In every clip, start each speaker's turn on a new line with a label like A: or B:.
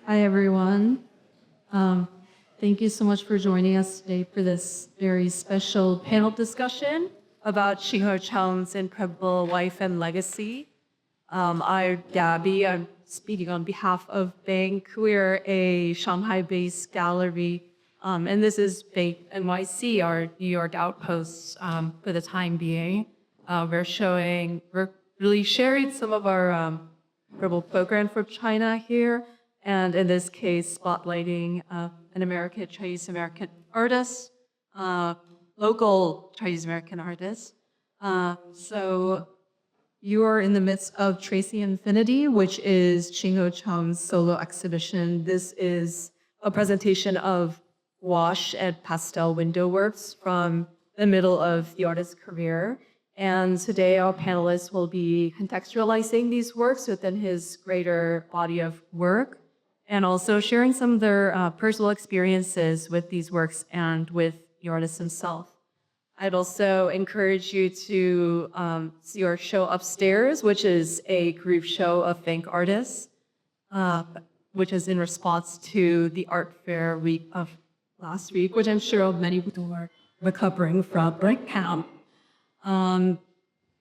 A: Hi, everyone. Um, Thank you so much for joining us today for this very special panel discussion about Ching Ho Cheng's incredible life and legacy. I'm Gabby. I'm speaking on behalf of BANK. We're a Shanghai-based gallery, and this is BANK NYC, our New York outpost for the time being. We're really sharing some of our incredible program from China here, and in this case, spotlighting an Chinese American artist, local Chinese American artist. So you are in the midst of Tracy Infinity, which is Ching Ho Cheng's solo exhibition. This is a presentation of wash and pastel window works from the middle of the artist's career. And today our panelists will be contextualizing these works within his greater body of work, and also sharing some of their personal experiences with these works and with the artist himself. I'd also encourage you to see our show upstairs, which is a group show of BANK artists, which is in response to the art fair week of last week, which I'm sure many people are recovering from break camp.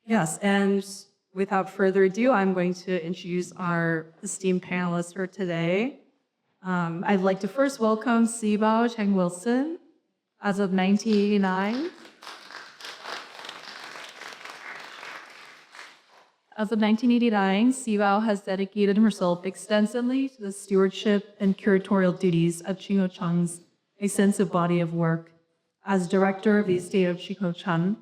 A: Yes, and without further ado, I'm going to introduce our esteemed panelists for today. I'd like to first welcome Sybao Cheng-Wilson. As of 1989, Sybao has dedicated herself extensively to the stewardship and curatorial duties of Ching Ho Cheng's extensive body of work. As director of the estate of Ching Ho Cheng,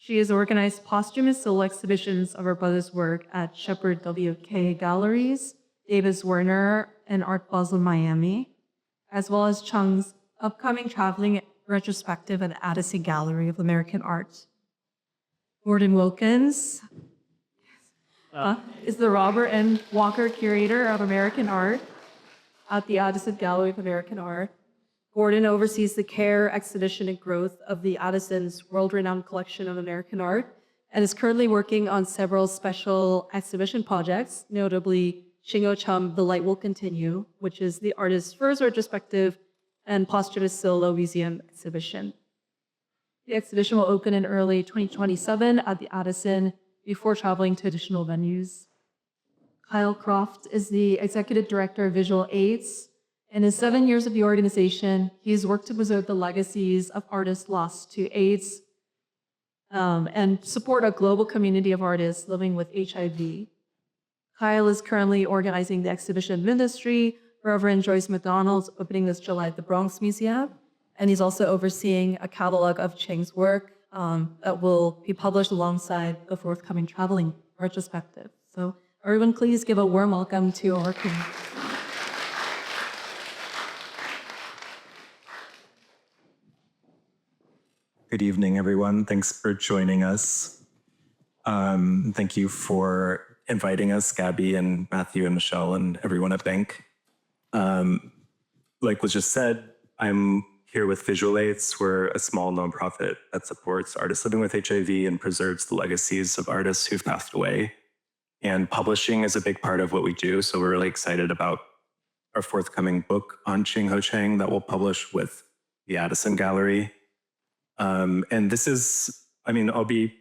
A: she has organized posthumous solo exhibitions of her brother's work at Shepherd W.K. Galleries, Davis Werner, and Art Basel Miami, as well as Cheng's upcoming traveling retrospective at Addison Gallery of American Art. Gordon Wilkins is the Robert N. Walker Curator of American Art at the Addison Gallery of American Art. Gordon oversees the care, exhibition, and growth of the Addison's world-renowned collection of American art and is currently working on several special exhibition projects, notably Ching Ho Cheng, The Light Will Continue, which is the artist's first retrospective and posthumous solo museum exhibition. The exhibition will open in early 2027 at the Addison before traveling to additional venues. Kyle Croft is the Executive Director of Visual Aids. In his 7 years of the organization, he has worked to preserve the legacies of artists lost to AIDS and support a global community of artists living with HIV. Kyle is currently organizing the exhibition Ministry, Reverend Joyce McDonald's opening this July at the Bronx Museum, and he's also overseeing a catalog of Cheng's work that will be published alongside the forthcoming traveling retrospective. So everyone, please give a warm welcome to our community.
B: Good evening, everyone. Thanks for joining us. Thank you for inviting us, Gabby and Matthew and Michelle and everyone at BANK. Like was just said, I'm here with Visual Aids. We're a small nonprofit that supports artists living with HIV and preserves the legacies of artists who've passed away. And publishing is a big part of what we do. So we're really excited about our forthcoming book on Ching Ho Cheng that we'll publish with the Addison Gallery. And this is, I'll be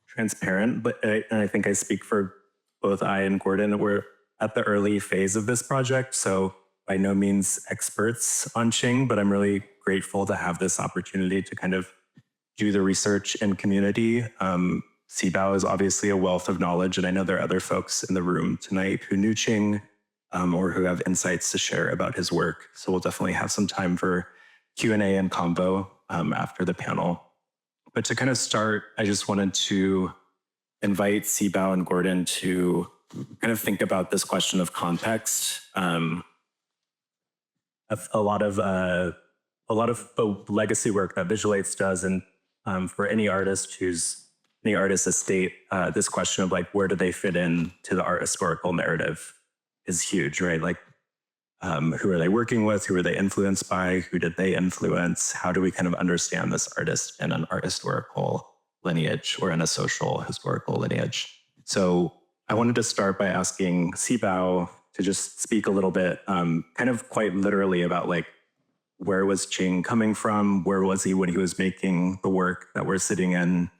B: transparent, but I think I speak for both I and Gordon. We're at the early phase of this project, so by no means experts on Ching, but I'm really grateful to have this opportunity to kind of do the research in community. Sybao is obviously a wealth of knowledge, and I know there are other folks in the room tonight who knew Ching or who have insights to share about his work. So we'll definitely have some time for Q&A and convo after the panel. But to kind of start, I just wanted to invite Sybao and Gordon to kind of think about this question of context. A lot of the legacy work that Visual Aids does, and for any artist estate, this question of like, where do they fit in to the art historical narrative is huge, right? Like, who are they working with? Who are they influenced by? Who did they influence? How do we kind of understand this artist in an art historical lineage or in a social historical lineage? So I wanted to start by asking Sybao, to just speak a little bit, kind of quite literally about like, where was Ching coming from? Where was he when he was making the work that we're sitting in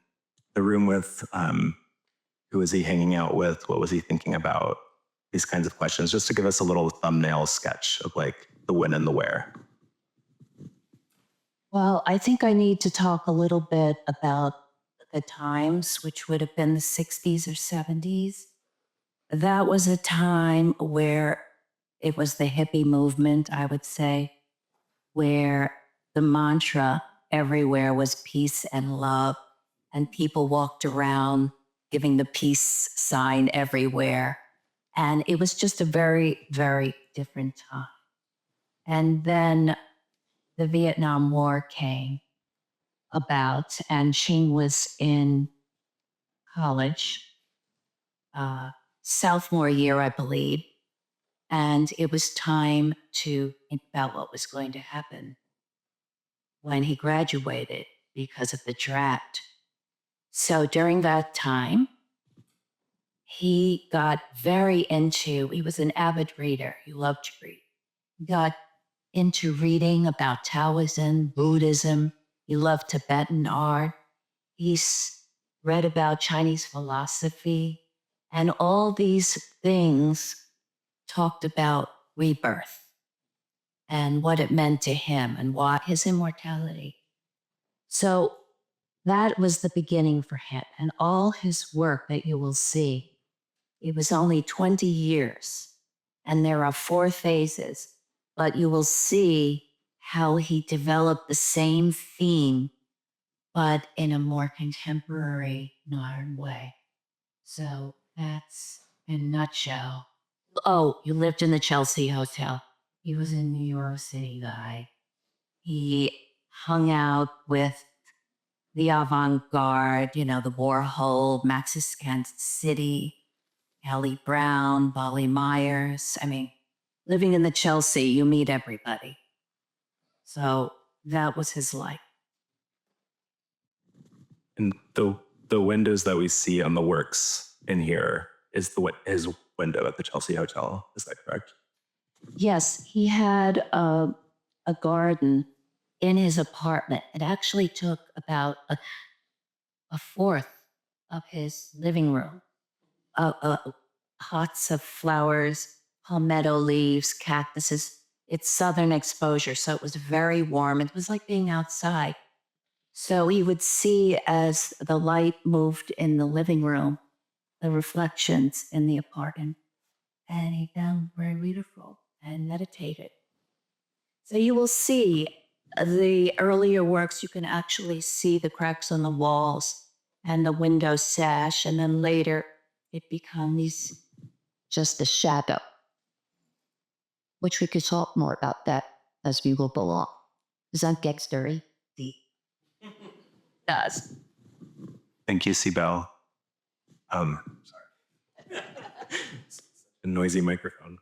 B: the room with? Who was he hanging out with? What was he thinking about? These kinds of questions, just to give us a little thumbnail sketch of like the when and the where.
C: Well, I think I need to talk a little bit about the times, which would have been the 60s or 70s. That was a time where it was the hippie movement, I would say, where the mantra everywhere was peace and love, and people walked around giving the peace sign everywhere. And it was just a very, very different time. And then the Vietnam War came about, and Ching was in college, sophomore year, I believe. And it was time to think about what was going to happen when he graduated because of the draft. So during that time, he got very into, he was an avid reader. He loved to read. He got into reading about Taoism, Buddhism. He loved Tibetan art. He's read about Chinese philosophy. And all these things talked about rebirth and what it meant to him and what his immortality. So that was the beginning for him. And all his work that you will see, it was only 20 years. And there are 4 phases, but you will see how he developed the same theme, but in a more contemporary, modern way. So that's in a nutshell. Oh, you lived in the Chelsea Hotel. He was a New York City guy. He hung out with the avant-garde, you know, the Warhol, Max's Kansas City, Hallie Brown, Bolly Myers. I mean, living in the Chelsea, you meet everybody. So that was his life.
B: And the windows that we see on the works in here is his window at the Chelsea Hotel. Is that correct?
C: Yes, he had a garden in his apartment. It actually took about a fourth of his living room. Pots of flowers, palmetto leaves, cactuses. It's southern exposure, so it was very warm. It was like being outside. So he would see as the light moved in the living room, the reflections in the apartment, and he found very beautiful and meditated. So you will see the earlier works, you can actually see the cracks on the walls and the window sash, and then later it becomes just a shadow, which we could talk more about that as we go along. Does that get very deep? Does.
B: Thank you, Sybao. Sorry. A noisy microphone.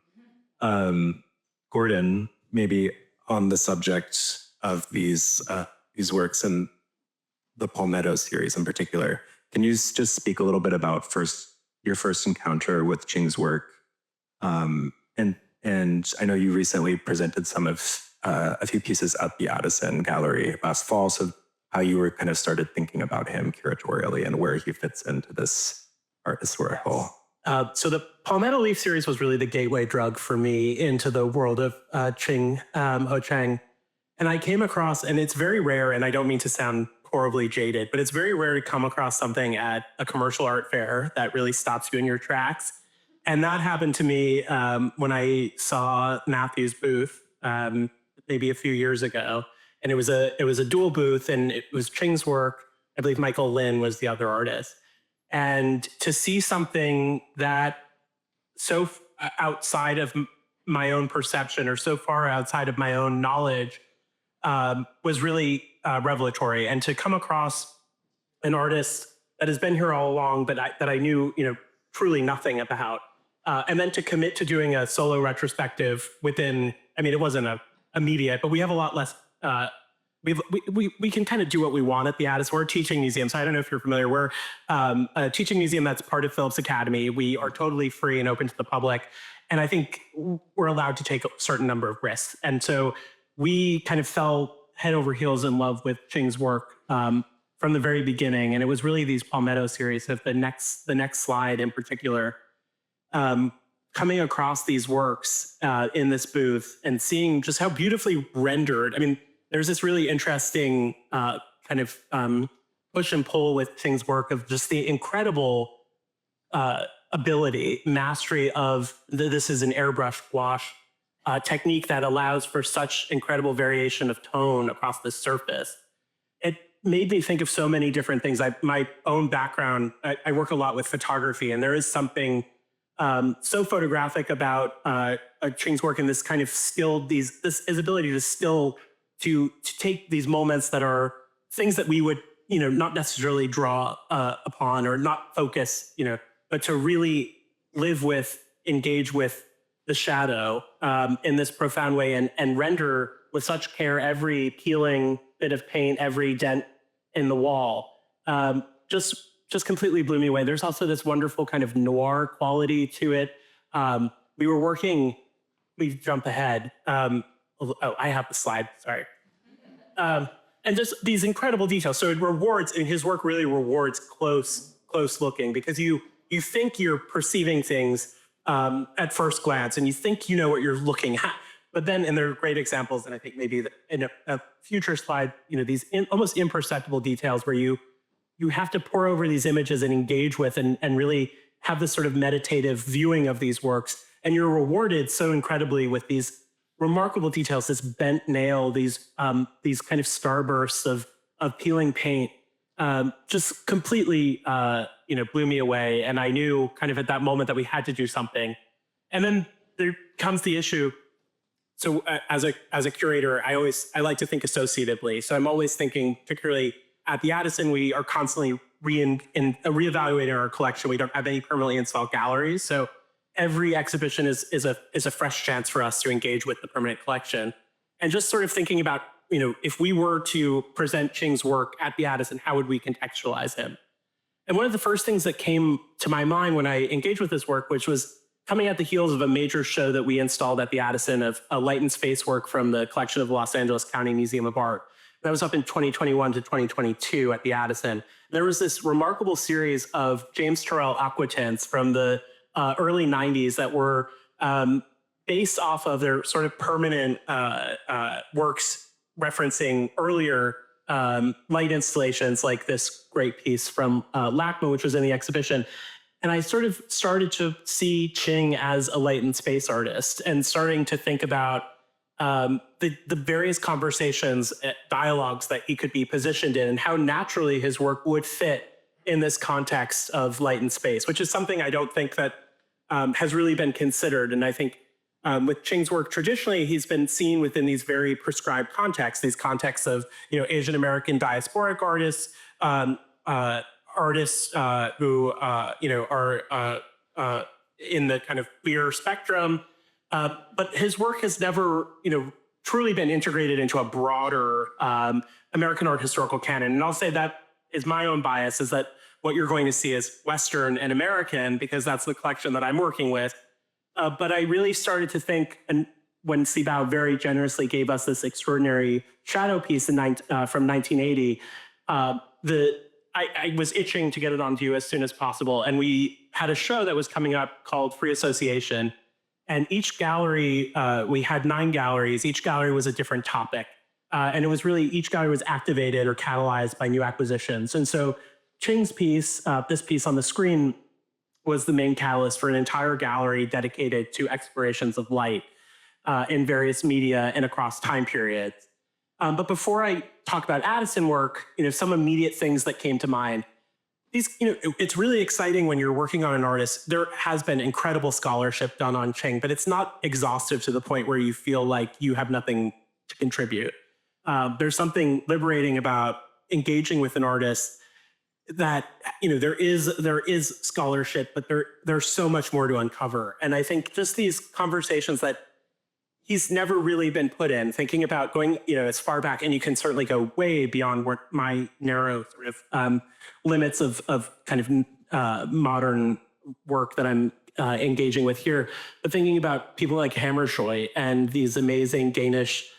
B: Gordon, maybe on the subject of these works and the Palmetto series in particular, can you just speak a little bit about your first encounter with Ching's work? And I know you recently presented some of a few pieces at the Addison Gallery last fall, so how you were kind of started thinking about him curatorially and where he fits into this artist work.
D: So the Palmetto Leaf series was really the gateway drug for me into the world of Ching Ho Cheng. And I came across, and it's very rare, and I don't mean to sound horribly jaded, but it's very rare to come across something at a commercial art fair that really stops you in your tracks. And that happened to me when I saw Matthew's booth maybe a few years ago. And it was a dual booth, and it was Ching's work. I believe Michael Lin was the other artist. And to see something that so outside of my own perception or so far outside of my own knowledge was really revelatory. And to come across an artist that has been here all along, but that I knew, truly nothing about, and then to commit to doing a solo retrospective within, it wasn't immediate, but we have a lot less. We can kind of do what we want at the Addis. We're a teaching museum, so I don't know if you're familiar. We're a teaching museum that's part of Phillips Academy. We are totally free and open to the public. And I think we're allowed to take a certain number of risks. And so we kind of fell head over heels in love with Ching's work from the very beginning. And it was really these Palmetto series of the next slide in particular, coming across these works in this booth and seeing just how beautifully rendered. I mean, there's this really interesting kind of push and pull with Ching's work of just the incredible ability, mastery of this is an airbrush wash technique that allows for such incredible variation of tone across the surface. It made me think of so many different things. My own background, I work a lot with photography, and there is something so photographic about Ching's work and this kind of his ability to still to take these moments that are things that we would not necessarily draw upon or not focus, but to really live with, engage with the shadow in this profound way and render with such care every peeling bit of paint, every dent in the wall. Just completely blew me away. There's also this wonderful kind of noir quality to it. We jump ahead. I have the slide, sorry. And just these incredible details. So it rewards, and his work really rewards close looking, because you think you're perceiving things at first glance, and you think you know what you're looking at. But then, and there are great examples, and I think maybe in a future slide, these almost imperceptible details where you have to pore over these images and engage with and really have this sort of meditative viewing of these works. And you're rewarded so incredibly with these remarkable details, this bent nail, these kind of starbursts of peeling paint, just completely, blew me away. And I knew kind of at that moment that we had to do something. And then there comes the issue. So as a curator, I like to think associatively. So I'm always thinking, particularly at the Addison, we are constantly reevaluating our collection. We don't have any permanently installed galleries. So every exhibition is a fresh chance for us to engage with the permanent collection. And just sort of thinking about, if we were to present Ching's work at the Addison, how would we contextualize him? And one of the first things that came to my mind when I engaged with his work, which was coming at the heels of a major show that we installed at the Addison of a light and space work from the collection of the Los Angeles County Museum of Art. That was up in 2021 to 2022 at the Addison. There was this remarkable series of James Turrell aquatints from the early 90s that were based off of their sort of permanent works referencing earlier light installations, like this great piece from LACMA, which was in the exhibition. And I sort of started to see Ching as a light and space artist and starting to think about the various conversations, dialogues that he could be positioned in and how naturally his work would fit in this context of light and space, which is something I don't think that has really been considered. And I think with Ching's work, traditionally, he's been seen within these very prescribed contexts, these contexts of, Asian American diasporic artists, artists who, are in the kind of queer spectrum. But his work has never, truly been integrated into a broader American art historical canon. And I'll say that is my own bias, is that what you're going to see is Western and American, because that's the collection that I'm working with. But I really started to think, and when Sybao very generously gave us this extraordinary shadow piece from 1980, I was itching to get it onto you as soon as possible. And we had a show that was coming up called Free Association. And each gallery, we had 9 galleries. Each gallery was a different topic. And it was really, each gallery was activated or catalyzed by new acquisitions. And so Ching's piece, this piece on the screen, was the main catalyst for an entire gallery dedicated to explorations of light in various media and across time periods. But before I talk about Addison work, some immediate things that came to mind. It's really exciting when you're working on an artist. There has been incredible scholarship done on Ching, but it's not exhaustive to the point where you feel like you have nothing to contribute. There's something liberating about engaging with an artist that, there is scholarship, but there's so much more to uncover. And I think just these conversations that he's never really been put in, thinking about going, as far back, and you can certainly go way beyond what my narrow sort of limits of kind of modern work that I'm engaging with here, but thinking about people like Hammershøi and these amazing Danish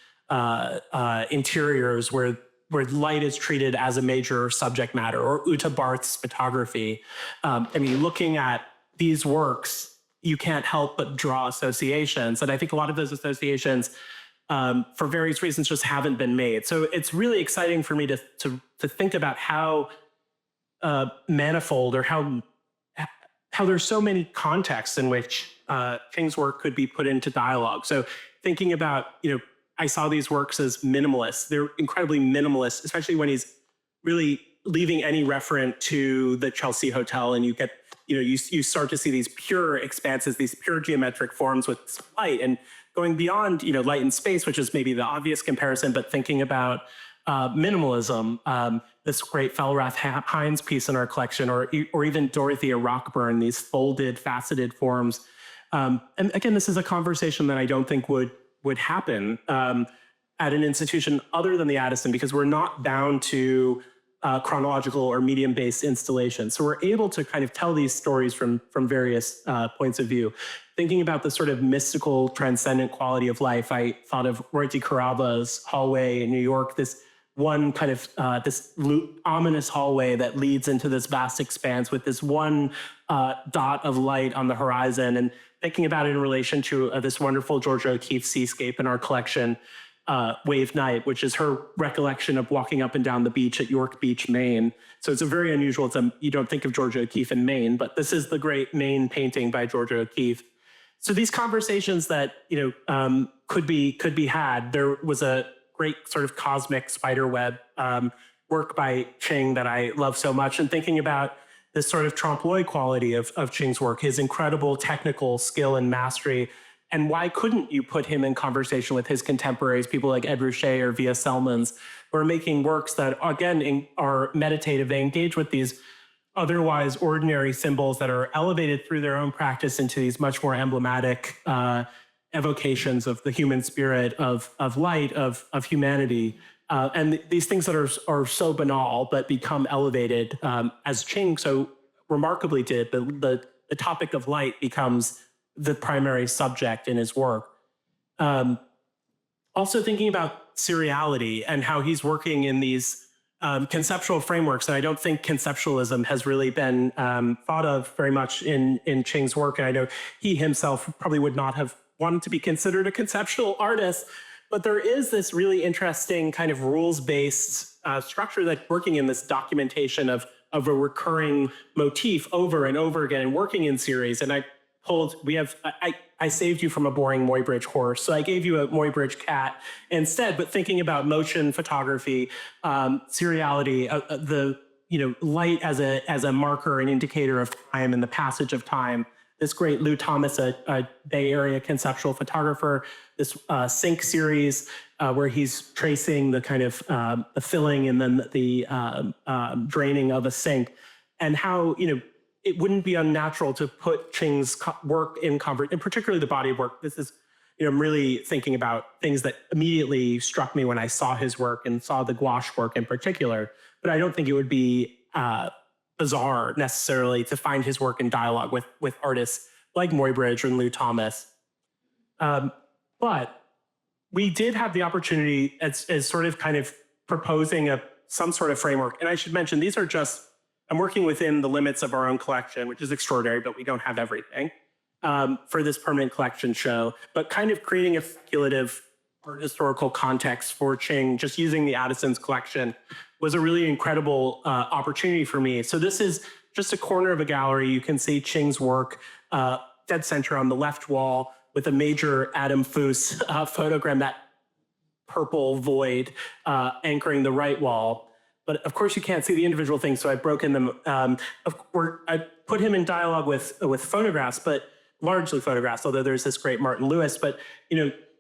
D: interiors where light is treated as a major subject matter, or Uta Barth's photography. I mean, looking at these works, you can't help but draw associations. And I think a lot of those associations, for various reasons, just haven't been made. So it's really exciting for me to think about how manifold, or how there's so many contexts in which Ching's work could be put into dialogue. So thinking about, I saw these works as minimalist. They're incredibly minimalist, especially when he's really leaving any referent to the Chelsea Hotel, and you get, you start to see these pure expanses, these pure geometric forms with light, and going beyond, light and space, which is maybe the obvious comparison, but thinking about minimalism, this great Fellrath Hines piece in our collection, or even Dorothea Rockburn, these folded, faceted forms. And again, this is a conversation that I don't think would happen at an institution other than the Addison, because we're not bound to chronological or medium-based installations. So we're able to kind of tell these stories from various points of view. Thinking about the sort of mystical, transcendent quality of life, I thought of Roiti Carava's hallway in New York, this one kind of this ominous hallway that leads into this vast expanse with this one dot of light on the horizon, and thinking about it in relation to this wonderful Georgia O'Keeffe seascape in our collection, Wave Night, which is her recollection of walking up and down the beach at York Beach, Maine. So it's a very unusual, you don't think of Georgia O'Keeffe in Maine, but this is the great Maine painting by Georgia O'Keeffe. So these conversations that, could be had. There was a great sort of cosmic spiderweb work by Ching that I love so much, and thinking about this sort of trompe-l'oeil quality of Ching's work, his incredible technical skill and mastery. And why couldn't you put him in conversation with his contemporaries, people like Ed Ruscha or Via Selmans, who are making works that, again, are meditative. They engage with these otherwise ordinary symbols that are elevated through their own practice into these much more emblematic evocations of the human spirit, of light, of humanity. And these things that are so banal but become elevated, as Ching so remarkably did. The topic of light becomes the primary subject in his work. Also thinking about seriality and how he's working in these conceptual frameworks. And I don't think conceptualism has really been thought of very much in Ching's work. And I know he himself probably would not have wanted to be considered a conceptual artist, but there is this really interesting kind of rules-based structure that's working in this documentation of a recurring motif over and over again, and working in series. And I saved you from a boring Muybridge horse, so I gave you a Muybridge cat instead. But thinking about motion photography, seriality, the light as a marker, an indicator of time and the passage of time. This great Lou Thomas, a Bay Area conceptual photographer, this Sink series where he's tracing the kind of the filling and then the draining of a sink, and how it wouldn't be unnatural to put Ching's work in conversation, and particularly the body of work. This is, I'm really thinking about things that immediately struck me when I saw his work and saw the gouache work in particular. But I don't think it would be bizarre necessarily to find his work in dialogue with artists like Muybridge and Lou Thomas. But we did have the opportunity as sort of kind of proposing some sort of framework. And I should mention, these are just, I'm working within the limits of our own collection, which is extraordinary, but we don't have everything for this permanent collection show, but kind of creating a speculative art historical context for Ching, just using the Addison's collection, was a really incredible opportunity for me. So this is just a corner of a gallery. You can see Ching's work dead center on the left wall with a major Adam Foose photogram, that purple void anchoring the right wall. But of course you can't see the individual things, so I've broken them. I put him in dialogue with photographs, but largely photographs, although there's this great Martin Lewis. But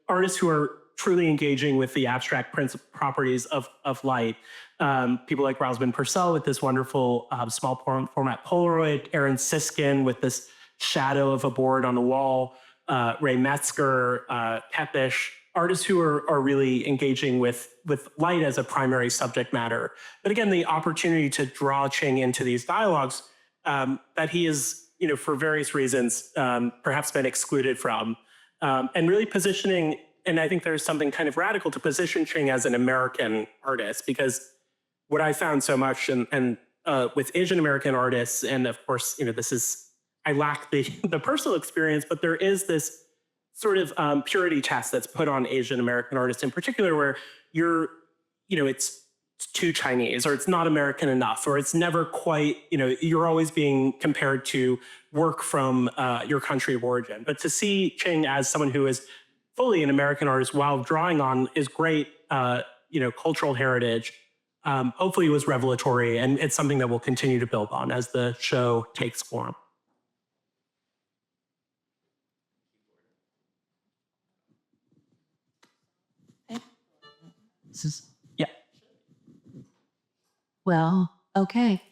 D: artists who are truly engaging with the abstract properties of light. People like Rosalind Purcell with this wonderful small format Polaroid, Aaron Siskin with this shadow of a board on the wall, Ray Metzger, Tepish, artists who are really engaging with light as a primary subject matter. But again, the opportunity to draw Ching into these dialogues that he is for various reasons, perhaps been excluded from, and really positioning. And I think there's something kind of radical to position Ching as an American artist, because what I found so much, and with Asian American artists, and of course, I lack the personal experience, but there is this sort of purity test that's put on Asian American artists in particular, where it's too Chinese, or it's not American enough, or it's never quite, you're always being compared to work from your country of origin. But to see Ching as someone who is fully an American artist while drawing on his great, cultural heritage, hopefully was revelatory, and it's something that we'll continue to build on as the show takes form. Yeah.
C: Well, okay.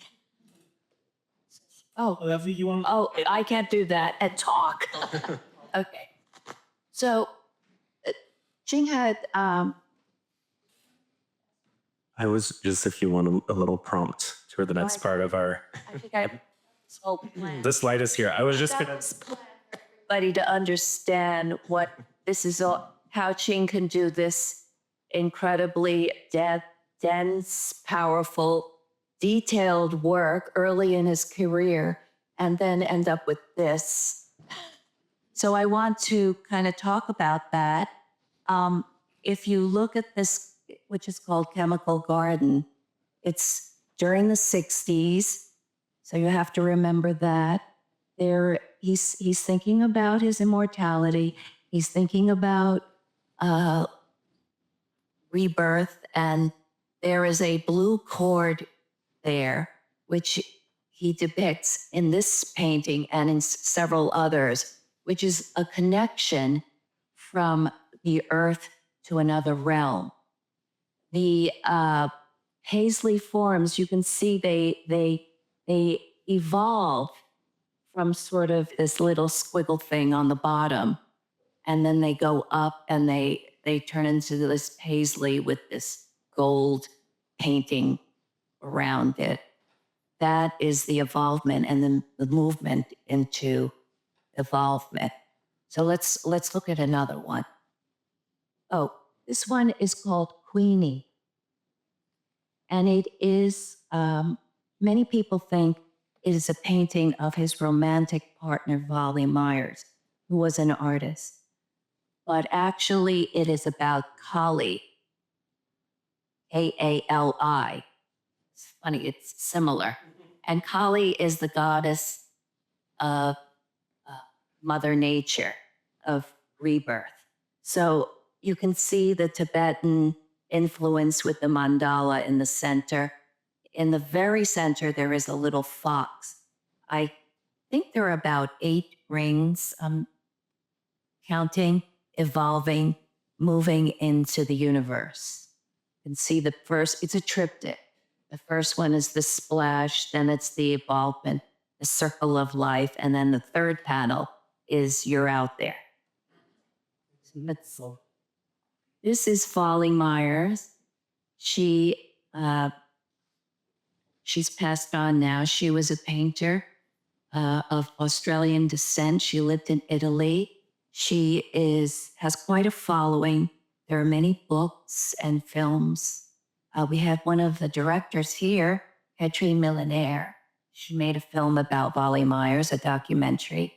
D: Whatever you want.
C: Oh, I can't do that and talk. Okay. So, Ching had,
B: I was just, if you want a little prompt for the next part of our,
C: I think I this whole plan.
B: the slide is here. I was just gonna,
C: Everybody to understand what this is, how Ching can do this incredibly dense, powerful, detailed work early in his career, and then end up with this. So I want to kind of talk about that. If you look at this, which is called Chemical Garden, it's during the 60s. So you have to remember that. He's thinking about his immortality. He's thinking about rebirth, and there is a blue cord there, which he depicts in this painting and in several others, which is a connection from the earth to another realm. The paisley forms, you can see they evolve from sort of this little squiggle thing on the bottom, and then they go up and they turn into this paisley with this gold painting around it. That is the evolvement and then the movement into evolvement. So let's look at another one. Oh, this one is called Queenie. And it is, many people think it is a painting of his romantic partner, Wally Myers, who was an artist. But actually, it is about Kali, Kali. It's funny, it's similar. And Kali is the goddess of Mother Nature, of rebirth. So you can see the Tibetan influence with the mandala in the center. In the very center, there is a little fox. I think there are about 8 rings, counting, evolving, moving into the universe. You can see the first, it's a triptych. The first one is the splash, then it's the evolvement, the circle of life, and then the third panel is you're out there. This is Wally Myers. She's passed on now. She was a painter of Australian descent. She lived in Italy. She has quite a following. There are many books and films. We have one of the directors here, Catherine Millionaire. She made a film about Wally Myers, a documentary.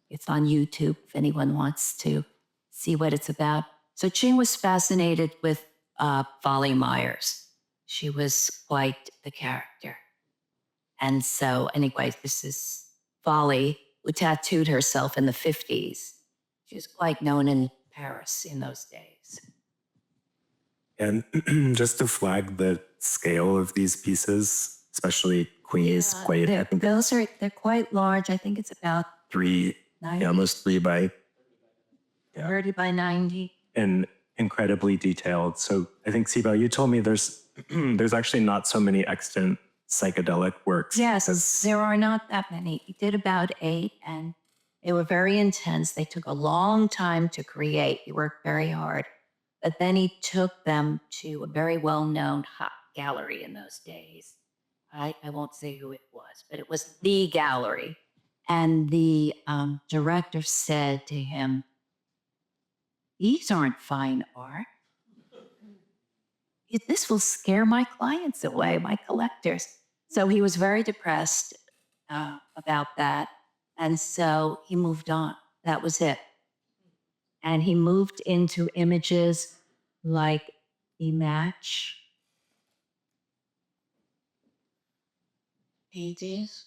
C: It's on YouTube if anyone wants to see what it's about. So Ching was fascinated with Wally Myers. She was quite the character. And so anyway, this is Wally, who tattooed herself in the 50s. She was quite known in Paris in those days.
B: and just to flag the scale of these pieces, especially Queen is quite, I think
C: They're quite large. I think it's about
B: 3,
C: 90,
B: almost 3 by,
C: 30 by 90.
B: and incredibly detailed. So I think, Sybao, you told me there's actually not so many extant psychedelic works.
C: Yes, there are not that many. He did about 8, and they were very intense. They took a long time to create. He worked very hard. But then he took them to a very well-known gallery in those days. I won't say who it was, but it was the gallery. And the director said to him, "These aren't fine art. This will scare my clients away, my collectors." So he was very depressed about that. And so he moved on. That was it. And he moved into images like the match paintings.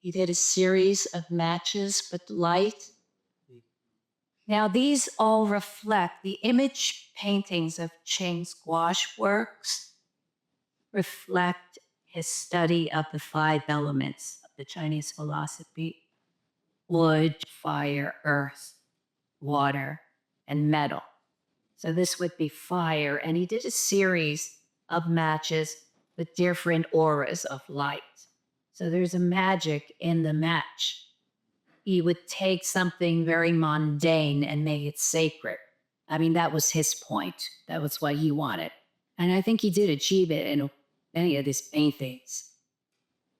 C: He did a series of matches with light. Now, these all reflect the image paintings of Ching's gouache works, reflect his study of the 5 elements of the Chinese philosophy: wood, fire, earth, water, and metal. So this would be fire. And he did a series of matches with different auras of light. So there's a magic in the match. He would take something very mundane and make it sacred. I mean, that was his point. That was what he wanted. And I think he did achieve it in many of his paintings.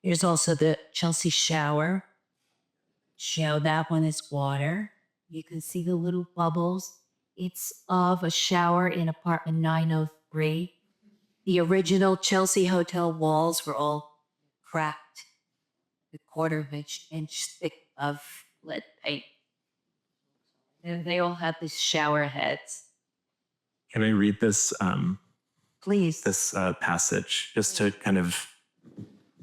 C: There's also the Chelsea shower. That one is water. You can see the little bubbles. It's of a shower in apartment 903. The original Chelsea hotel walls were all cracked, a quarter of an inch thick of lead paint. And they all had these shower heads.
B: Can I read this
C: Please.
B: this passage just to kind of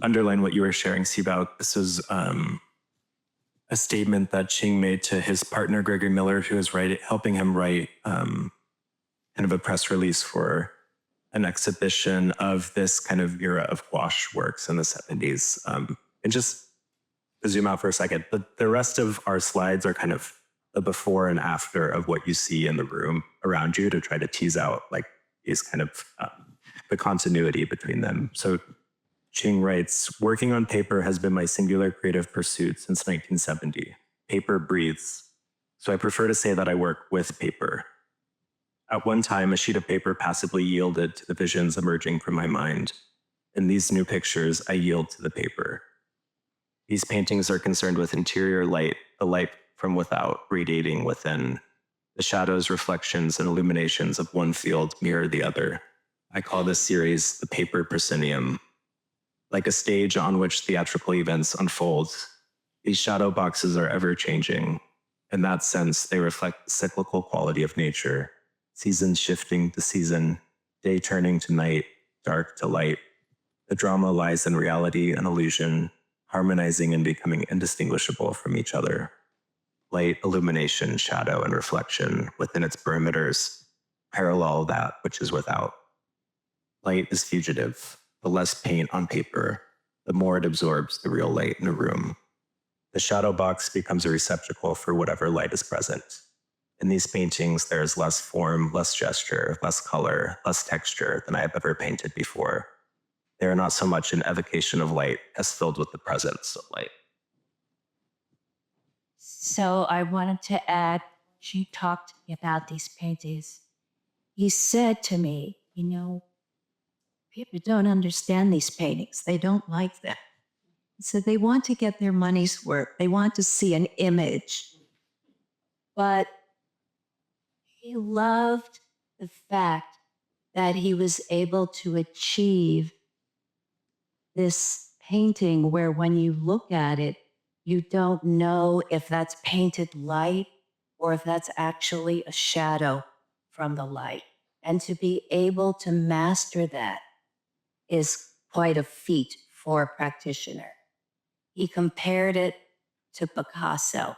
B: underline what you were sharing, Sybao? This was a statement that Ching made to his partner, Gregory Miller, who was helping him write kind of a press release for an exhibition of this kind of era of gouache works in the 70s. And just to zoom out for a second, the rest of our slides are kind of the before and after of what you see in the room around you to try to tease out like these kind of the continuity between them. So Ching writes, "Working on paper has been my singular creative pursuit since 1970. Paper breathes, so I prefer to say that I work with paper. At one time, a sheet of paper passively yielded to the visions emerging from my mind. In these new pictures, I yield to the paper. These paintings are concerned with interior light, the light from without radiating within. The shadows, reflections, and illuminations of one field mirror the other. I call this series the paper proscenium. Like a stage on which theatrical events unfold, these shadow boxes are ever changing. In that sense, they reflect the cyclical quality of nature, seasons shifting to season, day turning to night, dark to light. The drama lies in reality and illusion, harmonizing and becoming indistinguishable from each other. Light, illumination, shadow, and reflection within its perimeters parallel that which is without. Light is fugitive. The less paint on paper, the more it absorbs the real light in a room. The shadow box becomes a receptacle for whatever light is present. In these paintings, there is less form, less gesture, less color, less texture than I have ever painted before. They are not so much an evocation of light as filled with the presence of light."
C: So I wanted to add, she talked about these paintings. He said to me, people don't understand these paintings. They don't like them. So they want to get their money's worth. They want to see an image. But he loved the fact that he was able to achieve this painting where when you look at it, you don't know if that's painted light or if that's actually a shadow from the light. And to be able to master that is quite a feat for a practitioner. He compared it to Picasso,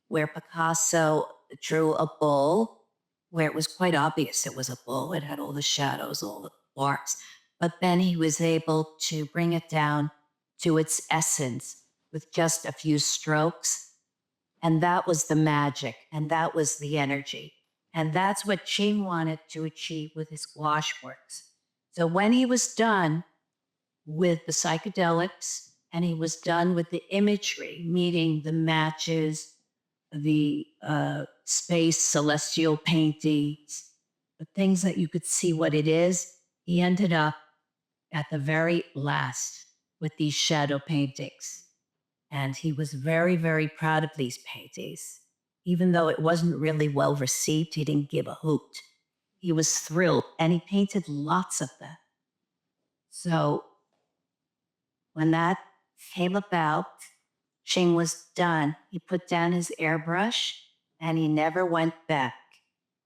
C: where Picasso drew a bull, where it was quite obvious it was a bull. It had all the shadows, all the marks. But then he was able to bring it down to its essence with just a few strokes. And that was the magic, and that was the energy. And that's what Ching wanted to achieve with his gouache works. So when he was done with the psychedelics and he was done with the imagery, meaning the matches, the space celestial paintings, the things that you could see what it is, he ended up at the very last with these shadow paintings. And he was very, very proud of these paintings. Even though it wasn't really well received, he didn't give a hoot. He was thrilled, and he painted lots of them. So when that came about, Ching was done. He put down his airbrush, and he never went back.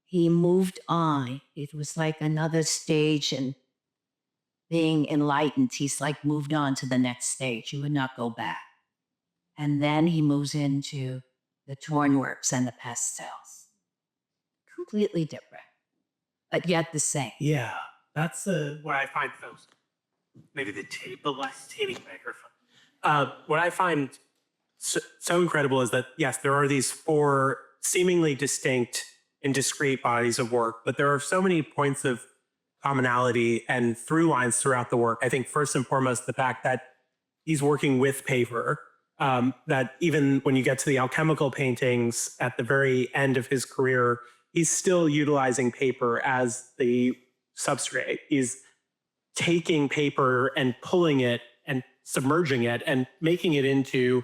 C: He moved on. It was like another stage in being enlightened. He's like moved on to the next stage. He would not go back. And then he moves into the torn works and the pastels. Completely different, but yet the same.
D: Yeah, that's what I find those. Maybe the levitating microphone. What I find so incredible is that, yes, there are these four seemingly distinct and discrete bodies of work, but there are so many points of commonality and through lines throughout the work. I think first and foremost, the fact that he's working with paper, that even when you get to the alchemical paintings at the very end of his career, he's still utilizing paper as the substrate. He's taking paper and pulling it and submerging it and making it into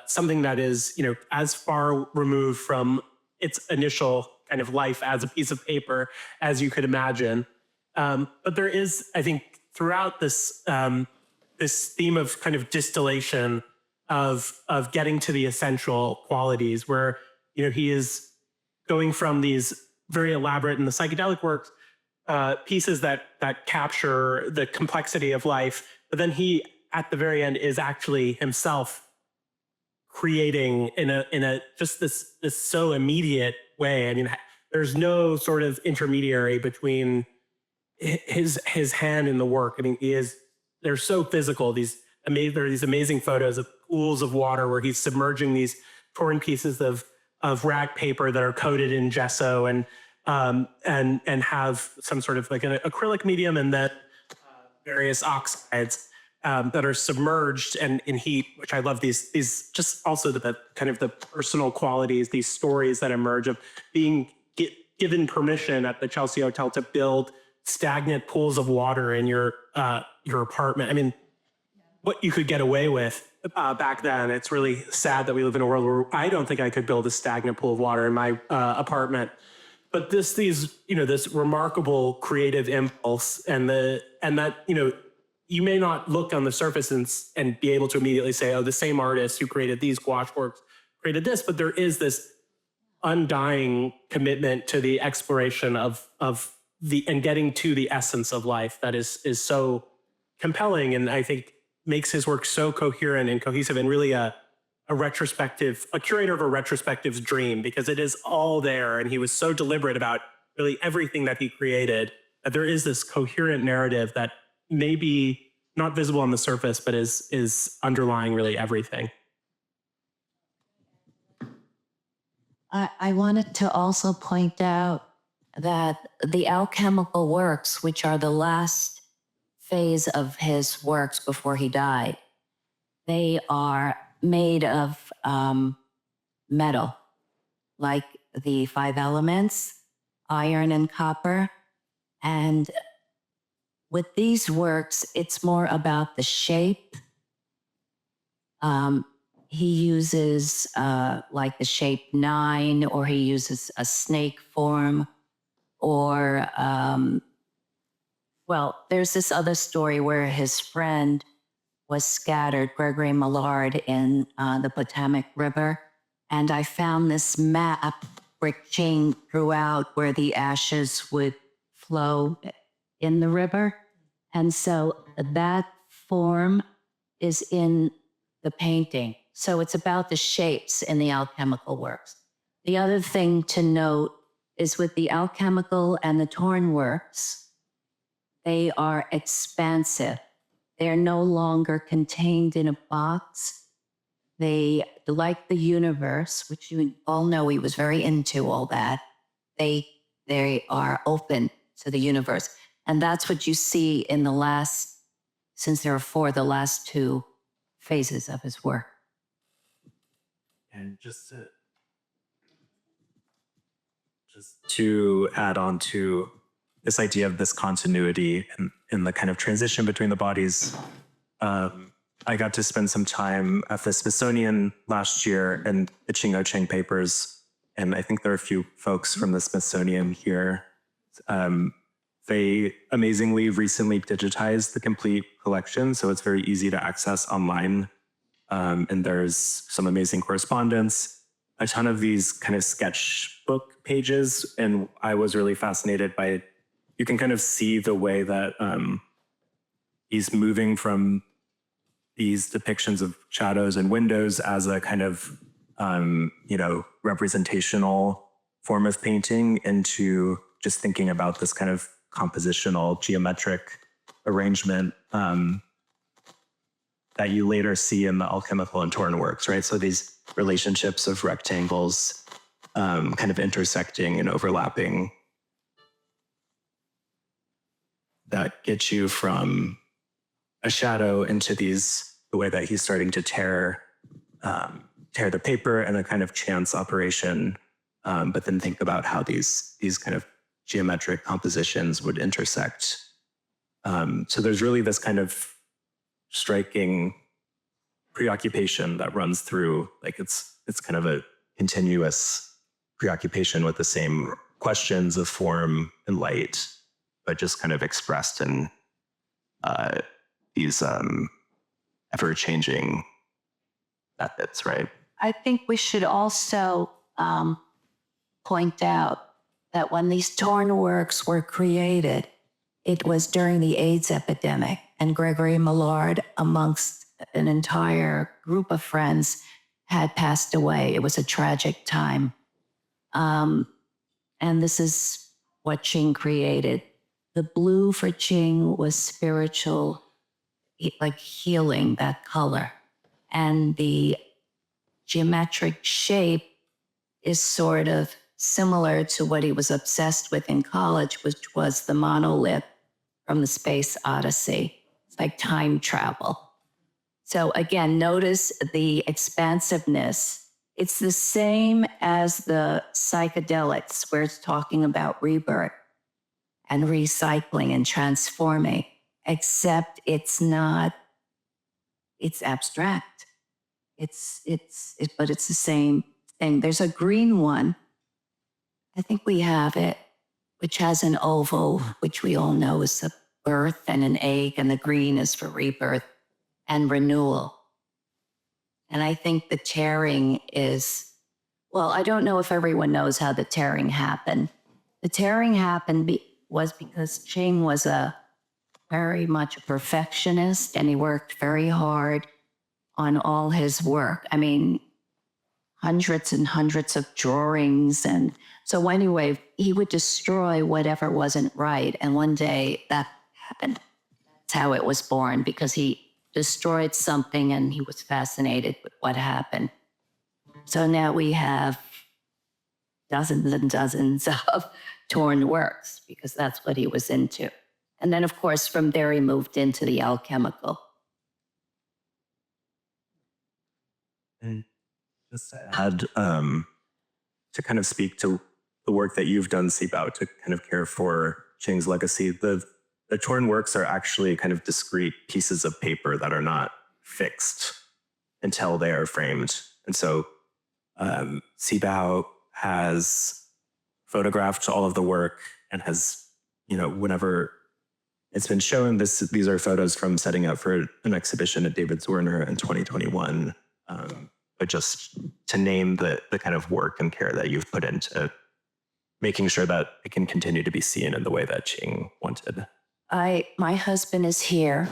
D: something that is, as far removed from its initial kind of life as a piece of paper as you could imagine. But there is, I think, throughout this this theme of kind of distillation of getting to the essential qualities, where he is going from these very elaborate in the psychedelic works pieces that capture the complexity of life, but then he at the very end is actually himself creating in a just this so immediate way. I mean, there's no sort of intermediary between his hand in the work. I mean, they're so physical. There are these amazing photos of pools of water where he's submerging these torn pieces of rag paper that are coated in gesso and have some sort of like an acrylic medium, and then various oxides that are submerged and in heat, which I love. These just also the kind of the personal qualities, these stories that emerge of being given permission at the Chelsea Hotel to build stagnant pools of water in your apartment. I mean, what you could get away with back then. It's really sad that we live in a world where I don't think I could build a stagnant pool of water in my apartment. But this remarkable creative impulse and that you may not look on the surface and be able to immediately say, oh, the same artist who created these gouache works created this, but there is this undying commitment to the exploration of and getting to the essence of life that is so compelling, and I think makes his work so coherent and cohesive, and really a curator of a retrospective's dream, because it is all there. And he was so deliberate about really everything that he created, that there is this coherent narrative that may be not visible on the surface, but is underlying really everything.
C: I wanted to also point out that the alchemical works, which are the last phase of his works before he died, they are made of metal, like the 5 elements, iron and copper. And with these works, it's more about the shape. He uses like the shape 9, or he uses a snake form, or, there's this other story where his friend was scattered, Gregory Millard, in the Potomac River. And I found this map brick chain throughout where the ashes would flow in the river. And so that form is in the painting. So it's about the shapes in the alchemical works. The other thing to note is with the alchemical and the torn works, they are expansive. They're no longer contained in a box. They, like the universe, which you all know he was very into all that, they are open to the universe. And that's what you see in the last, since there are 4, the last 2 phases of his work.
B: And just to add on to this idea of this continuity and the kind of transition between the bodies, I got to spend some time at the Smithsonian last year and the Ching Ho Cheng papers. And I think there are a few folks from the Smithsonian here. They amazingly recently digitized the complete collection, so it's very easy to access online. And there's some amazing correspondence, a ton of these kind of sketchbook pages. And I was really fascinated by, you can kind of see the way that he's moving from these depictions of shadows and windows as a kind of, representational form of painting into just thinking about this kind of compositional geometric arrangement that you later see in the alchemical and torn works, right? So these relationships of rectangles kind of intersecting and overlapping that get you from a shadow into the way that he's starting to tear the paper and a kind of chance operation, but then think about how these kind of geometric compositions would intersect. So there's really this kind of striking preoccupation that runs through, like it's kind of a continuous preoccupation with the same questions of form and light, but just kind of expressed in these ever-changing methods, right?
C: I think we should also point out that when these torn works were created, it was during the AIDS epidemic, and Gregory Millard, amongst an entire group of friends, had passed away. It was a tragic time. And this is what Ching created. The blue for Ching was spiritual, like healing, that color. And the geometric shape is sort of similar to what he was obsessed with in college, which was the monolith from the Space Odyssey. It's like time travel. So again, notice the expansiveness. It's the same as the psychedelics, where it's talking about rebirth and recycling and transforming, except it's not, it's abstract. But it's the same thing. There's a green one. I think we have it, which has an oval, which we all know is a birth and an egg, and the green is for rebirth and renewal. And I think the tearing is, well, I don't know if everyone knows how the tearing happened. The tearing happened was because Ching was very much a perfectionist, and he worked very hard on all his work. I mean, hundreds and hundreds of drawings. And so anyway, he would destroy whatever wasn't right. And one day that happened. That's how it was born, because he destroyed something and he was fascinated with what happened. So now we have dozens and dozens of torn works, because that's what he was into. And then, of course, from there, he moved into the alchemical.
B: And just to add, to kind of speak to the work that you've done, Sybao, to kind of care for Ching's legacy, the torn works are actually kind of discrete pieces of paper that are not fixed until they are framed. And so Sybao has photographed all of the work and has, whenever it's been shown, these are photos from setting up for an exhibition at David's Werner in 2021. But just to name the kind of work and care that you've put into making sure that it can continue to be seen in the way that Ching wanted.
C: My husband is here.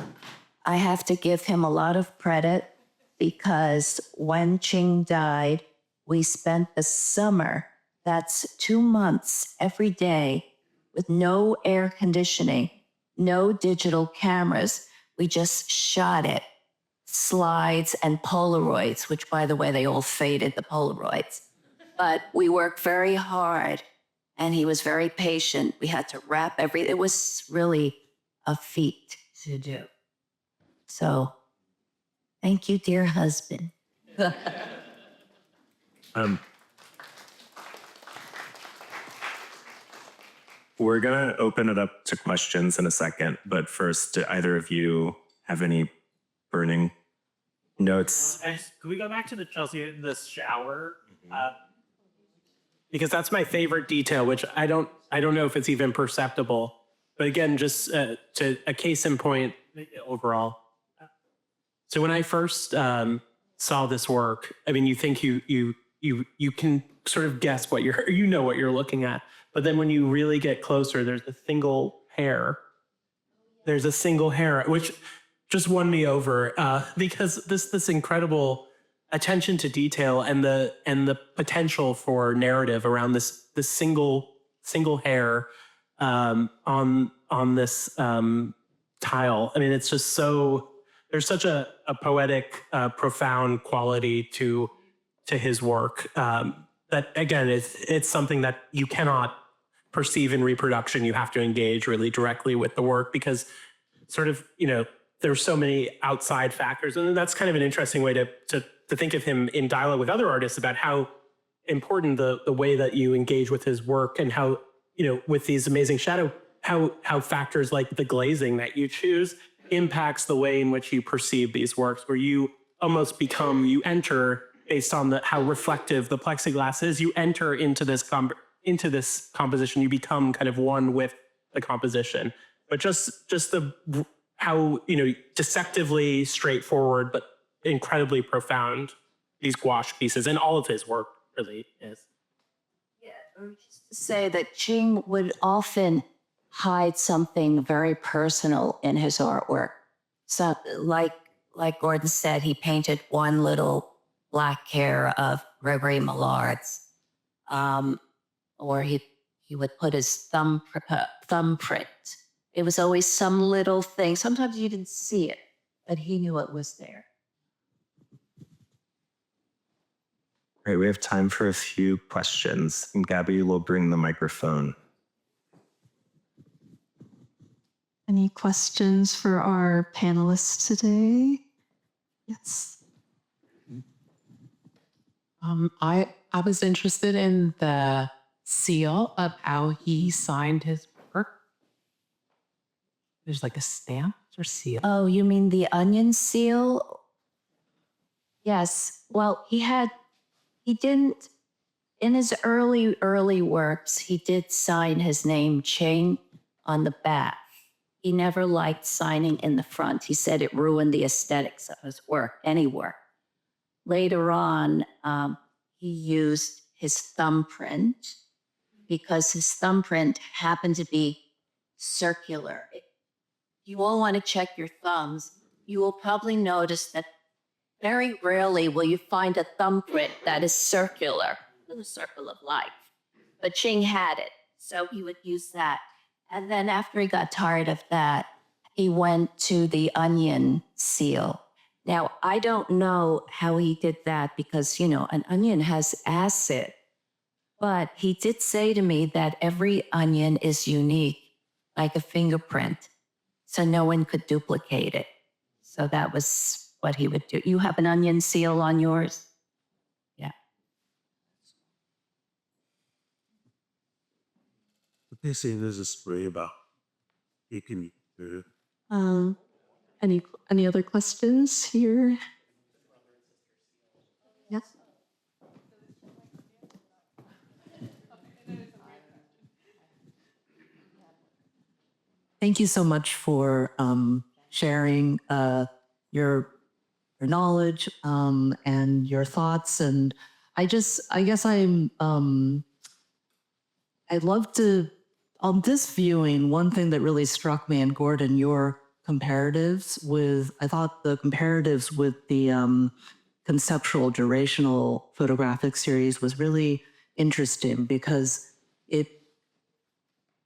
C: I have to give him a lot of credit, because when Ching died, we spent the summer, that's 2 months every day, with no air conditioning, no digital cameras. We just shot it. Slides and Polaroids, which, by the way, they all faded, the Polaroids. But we worked very hard, and he was very patient. We had to wrap it was really a feat to do. So thank you, dear husband.
B: We're going to open it up to questions in a second, but first, do either of you have any burning notes.
D: Can we go back to the Chelsea, the shower? Because that's my favorite detail, which I don't know if it's even perceptible. But again, just to a case in point overall. So when I first saw this work, I mean, you think you can sort of guess what what you're looking at. But then when you really get closer, there's a single hair. There's a single hair, which just won me over because this incredible attention to detail and the potential for narrative around this single hair on this tile. I mean, it's just so, there's such a poetic, profound quality to his work that, again, it's something that you cannot perceive in reproduction. You have to engage really directly with the work because sort of, there's so many outside factors. And that's kind of an interesting way to think of him in dialogue with other artists about how important the way that you engage with his work and how, with these amazing shadow, how factors like the glazing that you choose impacts the way in which you perceive these works, where you almost you enter based on how reflective the plexiglass is, you enter into this composition, you become kind of one with the composition. But just how, deceptively straightforward, but incredibly profound these gouache pieces and all of his work really is.
C: Yeah, or just to say that Ching would often hide something very personal in his artwork. So like Gordon said, he painted one little black hair of Gregory Millard's, or he would put his thumbprint. It was always some little thing. Sometimes you didn't see it, but he knew it was there.
B: All right, we have time for a few questions. And Gabby will bring the microphone.
A: Any questions for our panelists today? Yes.
E: I was interested in the seal of how he signed his work. There's like a stamp or seal.
C: Oh, you mean the onion seal? Yes. Well, he didn't, in his early works, he did sign his name Ching on the back. He never liked signing in the front. He said it ruined the aesthetics of his work, any work. Later on, he used his thumbprint because his thumbprint happened to be circular. You all want to check your thumbs. You will probably notice that very rarely will you find a thumbprint that is circular, the circle of life. But Ching had it, so he would use that. And then after he got tired of that, he went to the onion seal. Now, I don't know how he did that because, an onion has acid. But he did say to me that every onion is unique, like a fingerprint. So no one could duplicate it. So that was what he would do. You have an onion seal on yours? Yeah.
F: This is spray about taking it.
A: Any other questions here? Yes.
E: Thank you so much for sharing your knowledge and your thoughts. And I'd love to, on this viewing, one thing that really struck me, and Gordon, your comparatives I thought the comparatives with the conceptual durational photographic series was really interesting because it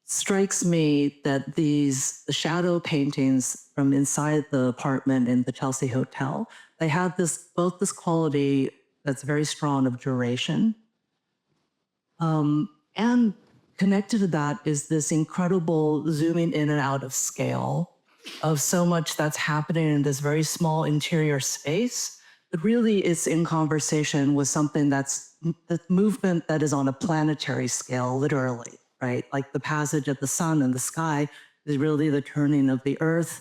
E: strikes me that the shadow paintings from inside the apartment in the Chelsea Hotel, they have both this quality that's very strong of duration, and connected to that is this incredible zooming in and out of scale of so much that's happening in this very small interior space. But really it's in conversation with something that's the movement that is on a planetary scale, literally, right? Like the passage of the sun and the sky is really the turning of the earth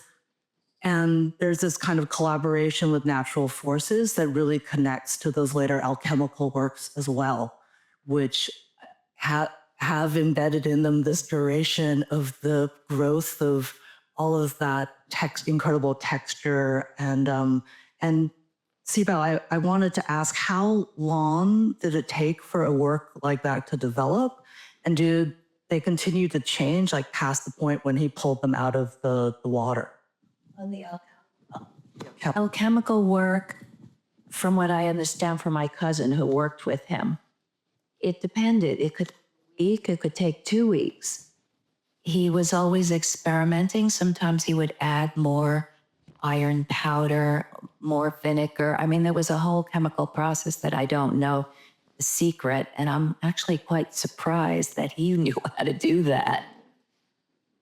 E: And there's this kind of collaboration with natural forces that really connects to those later alchemical works as well, which have embedded in them this duration of the growth of all of that incredible texture. And Sybao, I wanted to ask, how long did it take for a work like that to develop? And did they continue to change, like past the point when he pulled them out of the water?
C: On the alchemical work, from what I understand from my cousin who worked with him, it depended. It could take a week, it could take 2 weeks. He was always experimenting. Sometimes he would add more iron powder, more vinegar. I mean, there was a whole chemical process that I don't know the secret, and I'm actually quite surprised that he knew how to do that.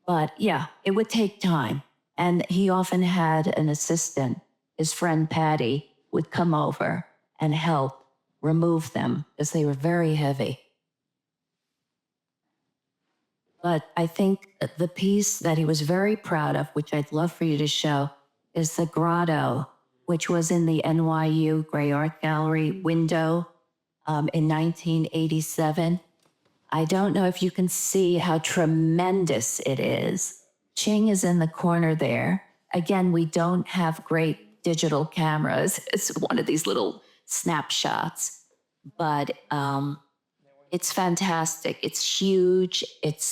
C: But yeah, it would take time. And he often had an assistant. His friend Patty would come over and help remove them because they were very heavy. But I think the piece that he was very proud of, which I'd love for you to show, is the grotto, which was in the NYU Gray Art Gallery window in 1987. I don't know if you can see how tremendous it is. Ching is in the corner there. Again, we don't have great digital cameras. It's one of these little snapshots, but it's fantastic. It's huge. It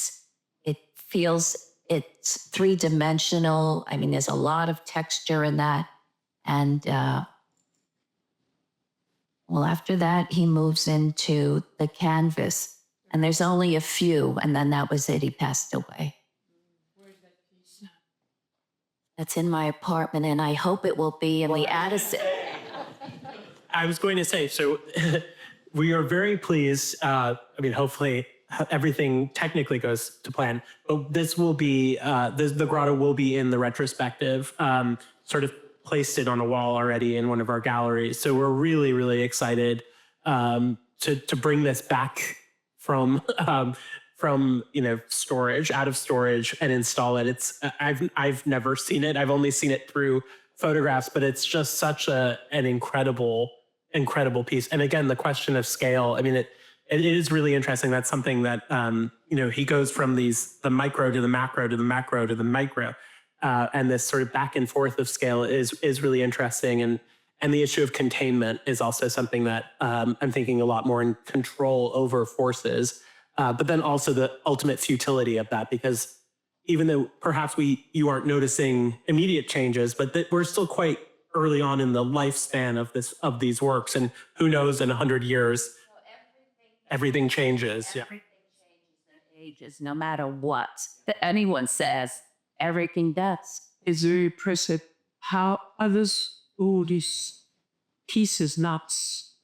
C: feels it's three-dimensional. I mean, there's a lot of texture in that. And well, after that, he moves into the canvas, and there's only a few, and then that was it. He passed away. That's in my apartment, and I hope it will be in the Addison.
D: I was going to say, so we are very pleased. I mean, hopefully everything technically goes to plan. But this will be, the grotto will be in the retrospective, sort of placed it on a wall already in one of our galleries. So we're really, really excited to bring this back from storage, out of storage, and install it. It's I've never seen it. I've only seen it through photographs, but it's just such an incredible piece. And again, the question of scale. I mean, it is really interesting. That's something that he goes from the micro to the macro to the macro to the micro, and this sort of back and forth of scale is really interesting. And the issue of containment is also something that I'm thinking a lot more in control over forces. But then also the ultimate futility of that, because even though perhaps you aren't noticing immediate changes, but that we're still quite early on in the lifespan of these works, and who knows, in 100 years, everything changes.
C: Everything changes in ages, no matter what anyone says. Everything does.
G: It's very impressive how others all these pieces knots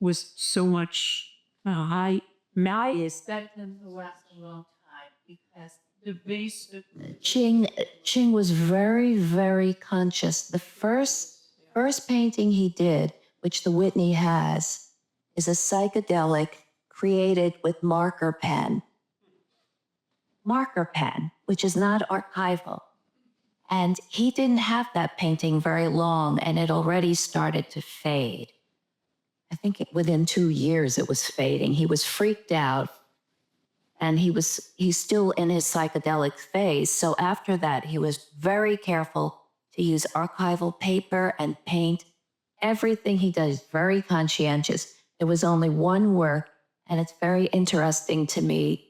G: with so much high. My is that in the last a long time because the base of
C: Ching was very, very conscious. The first painting he did, which the Whitney has, is a psychedelic created with marker pen, which is not archival. And he didn't have that painting very long, and it already started to fade. I think within 2 years it was fading. He was freaked out, and he's still in his psychedelic phase. So after that, he was very careful to use archival paper and paint. Everything he does, very conscientious. There was only one work, and it's very interesting to me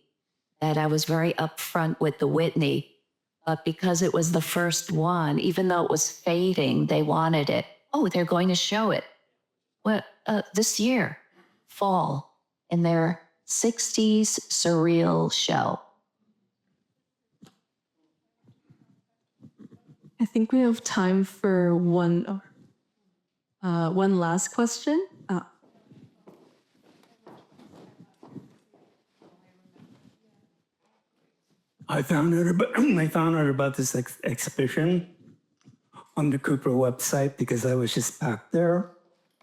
C: that I was very upfront with the Whitney, but because it was the first one, even though it was fading, they wanted it. Oh, they're going to show it. Well, this year, fall, in their 60s surreal show.
A: I think we have time for one last question.
H: I found out about this exhibition on the Cooper website because I was just back there,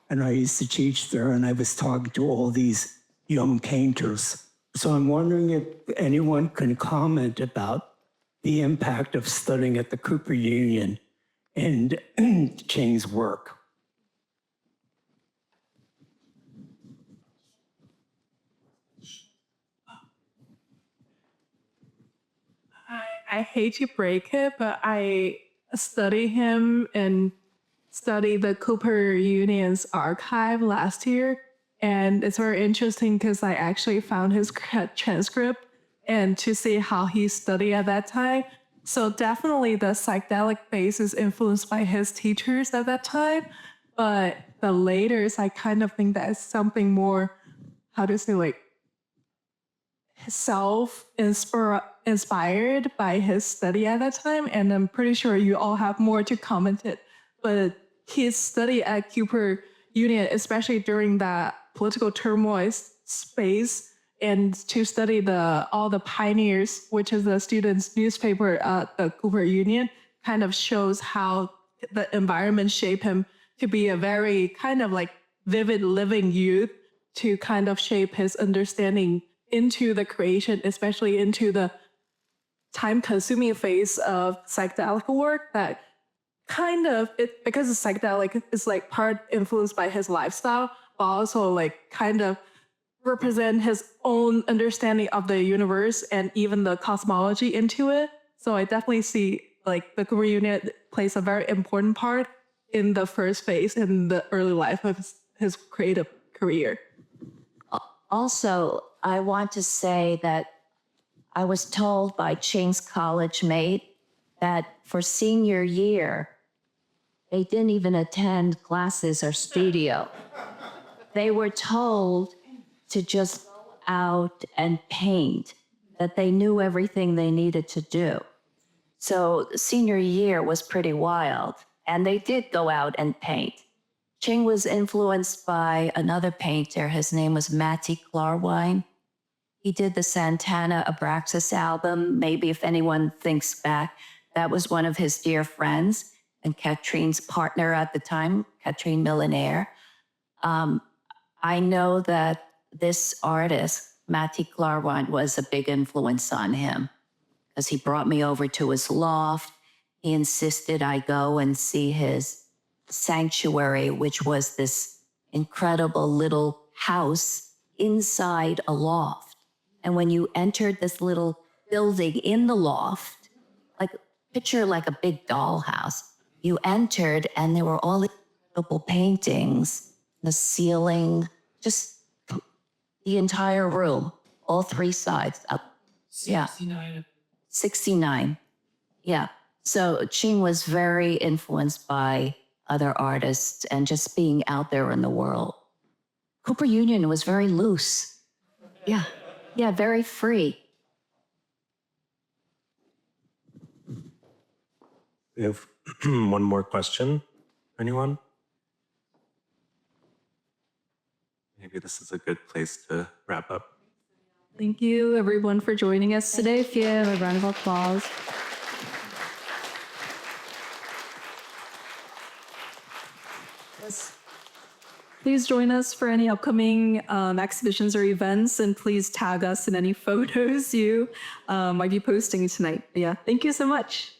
H: and I used to teach there, and I was talking to all these young painters. So I'm wondering if anyone can comment about the impact of studying at the Cooper Union and Ching's work.
A: I hate to break it, but I studied him and studied the Cooper Union's archive last year. And it's very interesting because I actually found his transcript and to see how he studied at that time. So definitely the psychedelic base is influenced by his teachers at that time. But the laters, I kind of think that is something more, how to say, like, self-inspired by his study at that time. And I'm pretty sure you all have more to comment it. But his study at Cooper Union, especially during that political turmoil space, and to study all the pioneers, which is the students' newspaper at the Cooper Union, kind of shows how the environment shaped him to be a very kind of like vivid living youth, to kind of shape his understanding into the creation, especially into the time-consuming phase of psychedelic work that kind of, because it's psychedelic, it's like part influenced by his lifestyle, but also like kind of represent his own understanding of the universe and even the cosmology into it. So I definitely see like the Cooper Union plays a very important part in the first phase in the early life of his creative career.
C: Also, I want to say that I was told by Ching's college mate that for senior year, they didn't even attend classes or studio. They were told to just go out and paint, that they knew everything they needed to do. So senior year was pretty wild, and they did go out and paint. Ching was influenced by another painter. His name was Matty Klarwein. He did the Santana Abraxas album. Maybe if anyone thinks back, that was one of his dear friends and Katrine's partner at the time, Katrine Millionaire. I know that this artist, Matty Klarwein, was a big influence on him because he brought me over to his loft. He insisted I go and see his sanctuary, which was this incredible little house inside a loft. And when you entered this little building in the loft, like picture like a big dollhouse, you entered and there were all these incredible paintings, the ceiling, just the entire room, all three sides up. 69. Yeah. So Ching was very influenced by other artists and just being out there in the world. Cooper Union was very loose. Yeah. Yeah, very free.
B: We have one more question. Anyone? Maybe this is a good place to wrap up.
A: Thank you, everyone, for joining us today. If you have a round of applause. Please join us for any upcoming exhibitions or events, and please tag us in any photos you might be posting tonight. Yeah, thank you so much.